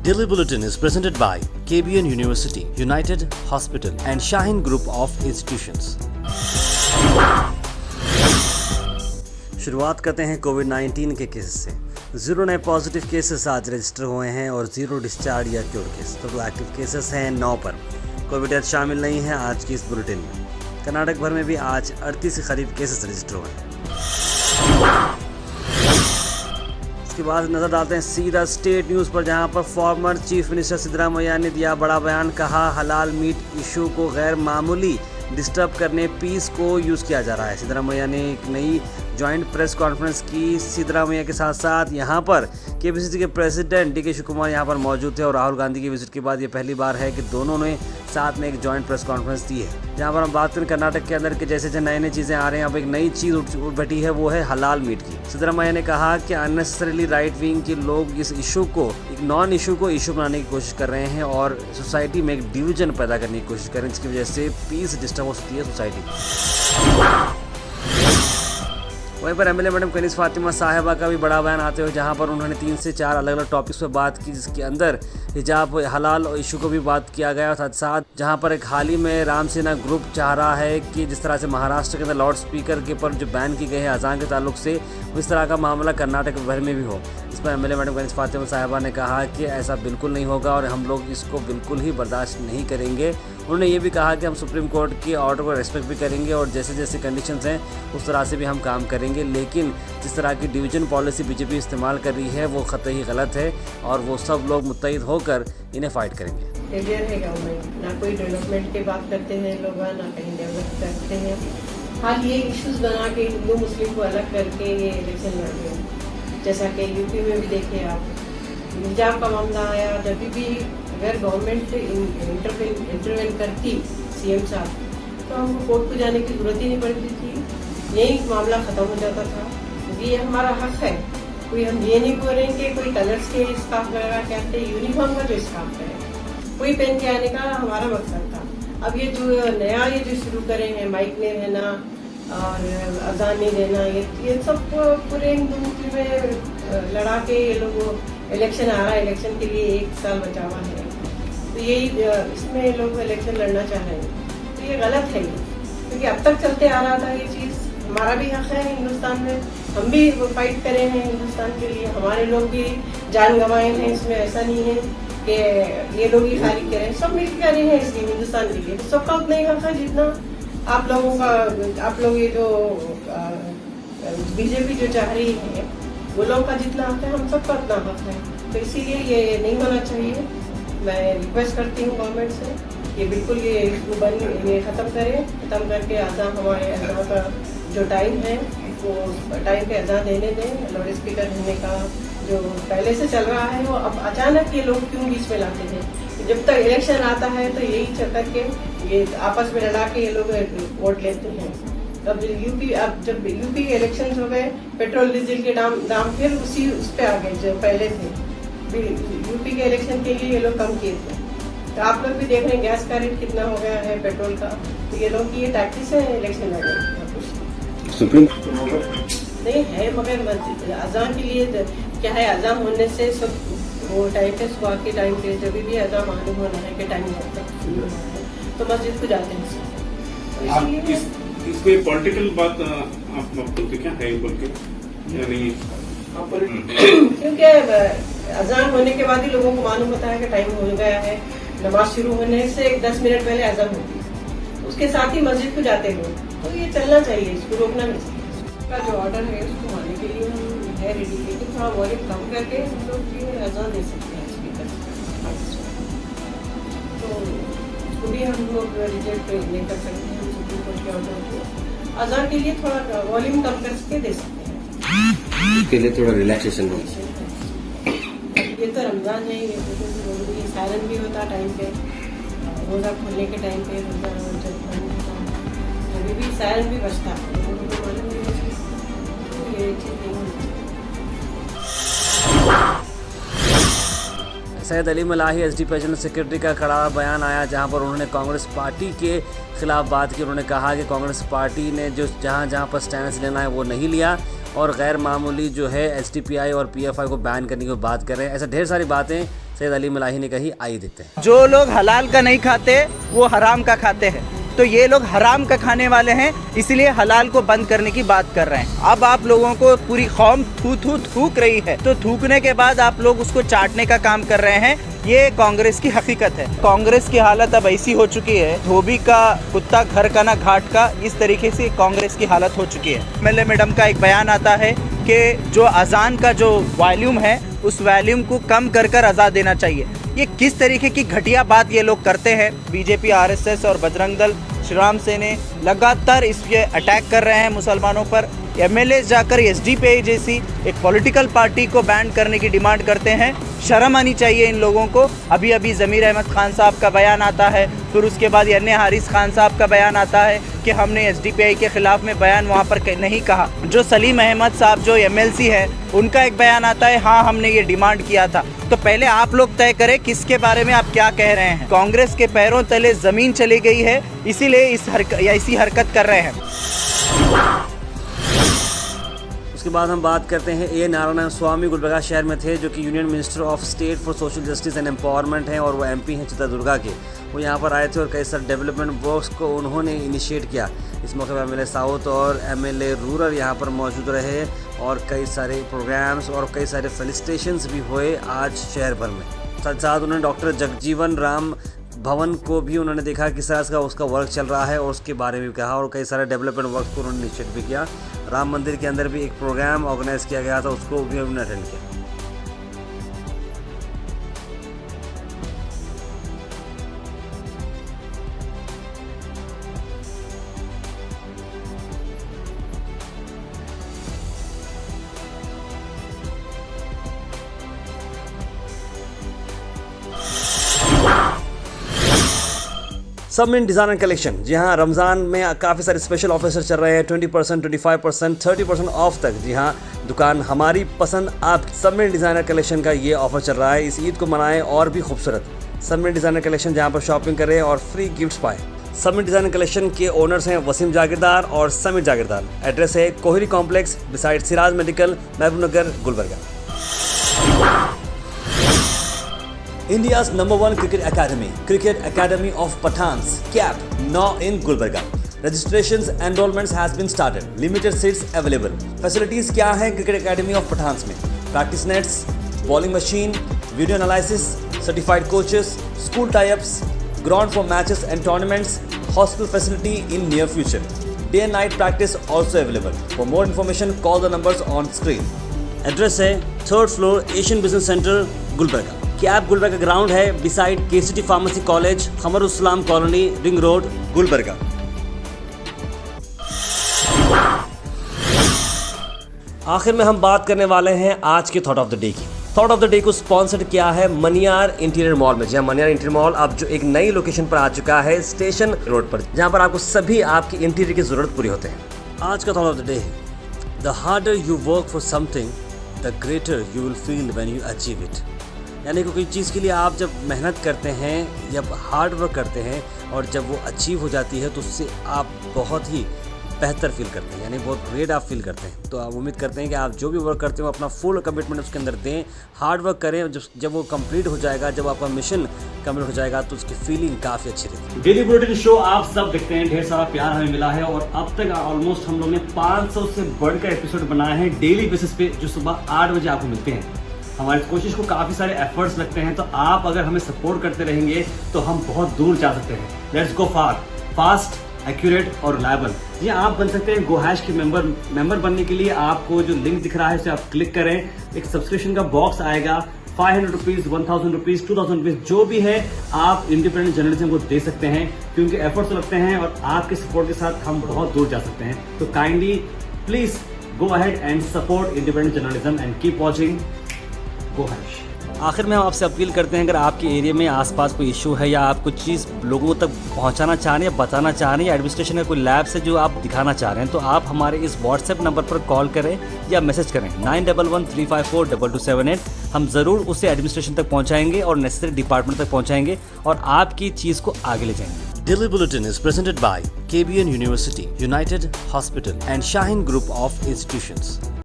Daily Bulletin is presented by KBN University, United Hospital and Shaheen Group of Institutions. शुरुआत करते हैं कोविड-19 के cases से। 0 नए पॉजिटिव केसेस आज रजिस्टर हुए हैं और 0 डिस्चार्ज या cure case. Total active cases हैं 9 पर। कोविड डेथ शामिल नहीं है आज की इस बुलेटिन में। कर्नाटक भर में भी आज 38 के करीब केसेस रजिस्टर हुए हैं। इसके बाद नजर डालते हैं सीधा स्टेट न्यूज़ पर, जहां पर फॉर्मर चीफ मिनिस्टर सिद्धरामैया ने दिया बड़ा बयान। कहा हलाल मीट इशू को गैर मामूली डिस्टर्ब करने पीस को यूज़ किया जा रहा है। सिद्धरामैया ने एक नई जॉइंट प्रेस कॉन्फ्रेंस की। सिद्धरामैया के साथ साथ यहाँ पर केपीसीसी के प्रेसिडेंट डी के शिव कुमार यहाँ पर मौजूद थे और राहुल गांधी की विजिट के बाद ये पहली बार है कि दोनों ने साथ में एक जॉइंट प्रेस कॉन्फ्रेंस दी है, जहाँ पर हम बात करें कर्नाटक के अंदर के जैसे नए नई चीज़ें आ रही हैं। अब एक नई चीज़ उठ बैठी है, वो है हलाल मीट की। सिद्धरामैया ने कहा कि अननेसेसरीली राइट विंग के लोग इस इशू को, एक नॉन इशू को इशू बनाने की कोशिश कर रहे हैं और सोसाइटी में एक डिवीजन पैदा करने की कोशिश कर रहे हैं, जिसकी वजह से पीस डिस्टर्ब हो सकती है सोसाइटी। वहीं पर एमएलए मैडम कनीज़ फातिमा साहिबा का भी बड़ा बयान आते हुए, जहां पर उन्होंने 3 से 4 अलग अलग टॉपिक्स पर बात की, जिसके अंदर हिजाब हलाल इशू को भी बात किया गया। साथ साथ जहां पर एक हाल ही में राम सेना ग्रुप चाह रहा है कि जिस तरह से महाराष्ट्र के अंदर लाउड स्पीकर के पर जो बैन की गई है अजान के ताल्लुक से, उस तरह का मामला कर्नाटक भर में भी हो। इस पर एमएलए मैडम कनीज़ फातिमा साहिबा ने कहा कि ऐसा बिल्कुल नहीं होगा और हम लोग इसको बिल्कुल ही बर्दाश्त नहीं करेंगे। उन्होंने ये भी कहा कि हम सुप्रीम कोर्ट के ऑर्डर को रेस्पेक्ट भी करेंगे और जैसे जैसे कंडीशंस हैं उस तरह से भी हम काम करेंगे, लेकिन जिस तरह की डिवीजन पॉलिसी बीजेपी इस्तेमाल कर रही है वो कतई गलत है और वो सब लोग मुत्तहिद होकर इन्हें फाइट करेंगे। फेलियर है गाँव में, ना कोई डेवलपमेंट की बात करते हैं लोग, ना कहीं डेवलप करते हैं। हाल ये इश्यूज बना के हिंदू मुस्लिम को अलग करके ये इलेक्शन लड़ रहे हैं। जैसा कि यूपी में भी देखिए आप, हिजाब का मामला आया, जब भी अगर गवर्नमेंट इंटरवेन करती सीएम साहब, तो हमको कोर्ट को जाने की जरूरत ही नहीं पड़ती थी, यही मामला खत्म हो जाता था। ये हमारा हक है। कोई हम ये नहीं बोल रहे कि कोई कलर्स के स्कार्फ वगैरह कहते हैं, यूनिफॉर्म का जो स्कार्फ है कोई पहन के आने का हमारा मकसद था। अब ये जो नया ये जो शुरू करे हैं, माइक में रहना और अजान नहीं देना, ये सब पूरे हिंदू मुस्लिम में लड़ा के ये लोग इलेक्शन आ रहा है, इलेक्शन के लिए 1 साल बचा हुआ है, तो यही इसमें लोग इलेक्शन लड़ना चाह रहे हैं। तो ये गलत है, क्योंकि अब तक चलते आ रहा था ये चीज़। हमारा भी हक है हिंदुस्तान में, हम भी फाइट करे हैं हिंदुस्तान के लिए, हमारे लोग भी जान गंवाए हैं। इसमें ऐसा नहीं है कि ये लोग ही खाली करें, सब मिल कर रहे हैं इसलिए हिंदुस्तान के लिए। सबका उतना ही हक है जितना आप लोगों का, आप लोग ये जो बीजेपी जो चाह रही है वो लोग का जितना हक है, हम सबका उतना हक है। तो इसीलिए ये नहीं होना चाहिए। मैं रिक्वेस्ट करती हूँ गवर्नमेंट से, ये बिल्कुल ये ख़त्म करें, ख़त्म करके अजान, हमारे अजान का जो टाइम है वो टाइम पे अजान देने दें। लाउड स्पीकर रहने का जो पहले से चल रहा है, वो अब अचानक ये लोग क्यों बीच में लाते हैं। जब तक इलेक्शन आता है तो यही चक्कर के ये आपस में लड़ा के ये लोग वोट लेते हैं। अब जब यूपी के इलेक्शन हो गए, पेट्रोल डीजल के दाम फिर उस पर आ गए जो पहले थे। यूपी के इलेक्शन के लिए ये लोग कम किए थे। तो आप लोग भी देख रहे हैं गैस का रेट कितना हो गया है, पेट्रोल का। तो ये लोग की ये टैक्टिस है इलेक्शन लड़ने की। सुप्रीम नहीं है, मगर अजान के लिए क्या है, अजान होने से सब वो टाइम पे, सुबह के टाइम पे जब भी अजान मालूम होना है कि टाइम तो मस्जिद को जाते हैं। इसमें पॉलिटिकल बात आप बोलते क्या है बोल के, यानी क्योंकि अजान होने के बाद ही लोगों को मालूम होता है कि टाइम हो गया है। नमाज शुरू होने से 10 मिनट पहले अजान होती है, उसके साथ ही मस्जिद को जाते लोग। तो ये चलना चाहिए, इसको रोकना नहीं चाहिए। का जो ऑर्डर है उसको मानने के लिए हम है रेडी, लेकिन थोड़ा वॉल्यूम कम करके हम लोग ये अजान दे सकते हैं स्पीकर। तो उसको भी हम लोग रिजेक्ट नहीं कर सकते हैं सुप्रीम कोर्ट के ऑर्डर को। अजान के लिए थोड़ा वॉल्यूम कम करके दे सकते हैं, उसके लिए थोड़ा रिलैक्सेशन हो। ये तो रमजान है, ये तो सायरन भी होता टाइम पे, रोज़ा खोलने के टाइम पे, रोज़ा जब अभी भी सायरन भी बचता है, तो ये चीज़ नहीं होनी चाहिए। सैयद अली मलाही एसडीपी जनरल सेक्रेटरी का कड़ा बयान आया, जहां पर उन्होंने कांग्रेस पार्टी के खिलाफ बात की। उन्होंने कहा कि कांग्रेस पार्टी ने जो जहां पर स्टैंड लेना है वो नहीं लिया और गैर मामूली जो है एसडीपीआई और पीएफआई को बैन करने की बात कर रहे हैं। ऐसा ढेर सारी बातें सैयद अली मलाही ने कही। आइए देखते हैं। जो लोग हलाल का नहीं खाते वो हराम का खाते हैं, तो ये लोग हराम का खाने वाले हैं, इसलिए हलाल को बंद करने की बात कर रहे हैं। अब आप लोगों को पूरी कौम थूक रही है, तो थूकने के बाद आप लोग उसको चाटने का काम कर रहे हैं। ये कांग्रेस की हकीकत है। कांग्रेस की हालत अब ऐसी हो चुकी है, धोबी का कुत्ता घर का ना घाट का, इस तरीके से कांग्रेस की हालत हो चुकी है। एमएलए मैडम का एक बयान आता है कि जो अजान का जो वॉल्यूम है उस वॉल्यूम को कम कर अजा देना चाहिए। ये किस तरीके की घटिया बात ये लोग करते हैं। बीजेपी, आरएसएस और बजरंग दल, श्री राम सेने लगातार इस पे अटैक कर रहे हैं मुसलमानों पर। एमएलए जाकर एसडीपीआई जैसी एक पॉलिटिकल पार्टी को बैन करने की डिमांड करते हैं। शर्म आनी चाहिए इन लोगों को। अभी अभी ज़मीर अहमद खान साहब का बयान आता है, फिर उसके बाद अन्य हारिस खान साहब का बयान आता है कि हमने एसडीपीआई के ख़िलाफ़ में बयान वहाँ पर नहीं कहा। जो सलीम अहमद साहब जो एमएलसी है उनका एक बयान आता है, हाँ हमने ये डिमांड किया था। तो पहले आप लोग तय करें किसके बारे में आप क्या कह रहे हैं। कांग्रेस के पैरों तले ज़मीन चली गई है, इसीलिए ऐसी हरकत कर रहे हैं। उसके बाद हम बात करते हैं ए नारायण स्वामी गुलबर्गा शहर में थे, जो कि union minister of state for social justice and empowerment हैं और वो एमपी हैं चित्रदुर्गा के। वो यहाँ पर आए थे और कई सारे डेवलपमेंट वर्क्स को उन्होंने इनिशिएट किया। इस मौके पर एमएलए साउथ और एमएलए रूरल यहाँ पर मौजूद रहे और कई सारे प्रोग्राम्स और कई सारे फेलिसिटेशंस भी हुए आज शहर भर में। साथ साथ उन्होंने डॉक्टर जगजीवन राम भवन को भी उन्होंने देखा किस तरह का उसका वर्क चल रहा है और उसके बारे में भी कहा और कई सारे डेवलपमेंट वर्क को उन्होंने इनिशिएट भी किया। राम मंदिर के अंदर भी एक प्रोग्राम ऑर्गेनाइज किया गया था, उसको भी उन्होंने अटेंड किया। सबमिन डिज़ाइन एंड कलेक्शन, जी हाँ, रमज़ान में काफ़ी सारे स्पेशल ऑफर चल रहे हैं। 20%, 25%, 30% ऑफ तक। जी हाँ, दुकान हमारी पसंद आप। सबमिन डिज़ाइनर कलेक्शन का ये ऑफर चल रहा है। इस ईद को मनाएं और भी खूबसूरत। सबमिन डिज़ाइनर कलेक्शन, जहाँ पर शॉपिंग करें और फ्री गिफ्ट्स पाएं। सबमिन डिज़ाइनर कलेक्शन के ओनर्स हैं वसीम जागीरदार और समीर जागीरदार। एड्रेस है कोहरी complex beside Siraj medical, Mehboob Nagar, Gulbarga. India's #1 cricket academy of Pathans, CAP, now in Gulbarga. Registrations, enrollments has been started. Limited seats available. Facilities क्या हैं क्रिकेट एकेडमी ऑफ पठान्स में? Practice nets, bowling machine, video analysis, certified coaches, school tie-ups, ground for matches and tournaments, hostel facility in near future. Day and night practice also available. For more information, call the numbers on screen. Address है 3rd floor Asian business centre, Gulbarga. कैप Gulbarga ground है beside KCT pharmacy college, खमरुस्लाम colony, ring road, Gulbarga. आखिर में हम बात करने वाले हैं आज के थॉट ऑफ द डे की। थॉट ऑफ द डे को स्पॉन्सर्ड किया है मनियार इंटीरियर मॉल में। जहाँ मनियार इंटीरियर मॉल अब जो एक नई लोकेशन पर आ चुका है स्टेशन रोड पर, जहाँ पर आपको सभी आपकी इंटीरियर की जरूरत पूरी होते हैं। आज का थॉट ऑफ द डे है, the harder you work for something the greater you will feel when you achieve it. यानी कि कोई चीज़ के लिए आप जब मेहनत करते हैं, जब हार्ड वर्क करते हैं और जब वो अचीव हो जाती है तो उससे आप बहुत ही बेहतर फील करते हैं, यानी बहुत ग्रेट आप फील करते हैं। तो आप उम्मीद करते हैं कि आप जो भी वर्क करते हो अपना फुल कमिटमेंट उसके अंदर दें, हार्ड वर्क करें। जब वो कंप्लीट हो जाएगा, जब आपका मिशन कंप्लीट हो जाएगा तो उसकी फीलिंग काफ़ी अच्छी रहती है। डेली बुलेटिन शो आप सब देखते हैं, ढेर सारा प्यार हमें मिला है और अब तक ऑलमोस्ट हम लोग ने 500 से बढ़कर एपिसोड बनाए हैं डेली बेसिस पे, जो सुबह 8 बजे आपको मिलते हैं। हमारी कोशिश को काफ़ी सारे एफर्ट्स लगते हैं, तो आप अगर हमें सपोर्ट करते रहेंगे तो हम बहुत दूर जा सकते हैं। लेट्स गो फास्ट, एक्यूरेट और रिलायबल। जी आप बन सकते हैं गोहैश के मेंबर बनने के लिए आपको जो लिंक दिख रहा है उसे आप क्लिक करें। एक सब्सक्रिप्शन का बॉक्स आएगा, 500 रुपीज़, 1000 रुपीज़, 2000 रुपीज़, जो भी है आप इंडिपेंडेंट जर्नलिज्म को दे सकते हैं, क्योंकि एफर्ट्स लगते हैं और आपके सपोर्ट के साथ हम बहुत दूर जा सकते हैं। तो kindly please go ahead and support independent journalism and keep watching गोहैश। आखिर में हम आपसे अपील करते हैं, अगर आपके एरिया में आसपास कोई इशू है या आप कुछ चीज़ लोगों तक पहुंचाना चाह रहे हैं या बताना चाह रहे हैं या एडमिनिस्ट्रेशन का कोई लैब से जो आप दिखाना चाह रहे हैं, तो आप हमारे इस व्हाट्सएप नंबर पर कॉल करें या मैसेज करें 9113542278। हम ज़रूर उसे एडमिनिस्ट्रेशन तक पहुँचाएंगे और नेसेसरी डिपार्टमेंट तक पहुँचाएंगे और आपकी चीज़ को आगे ले जाएंगे। Daily bulletin is presented by KBN university, United hospital and Shaheen group of institutions.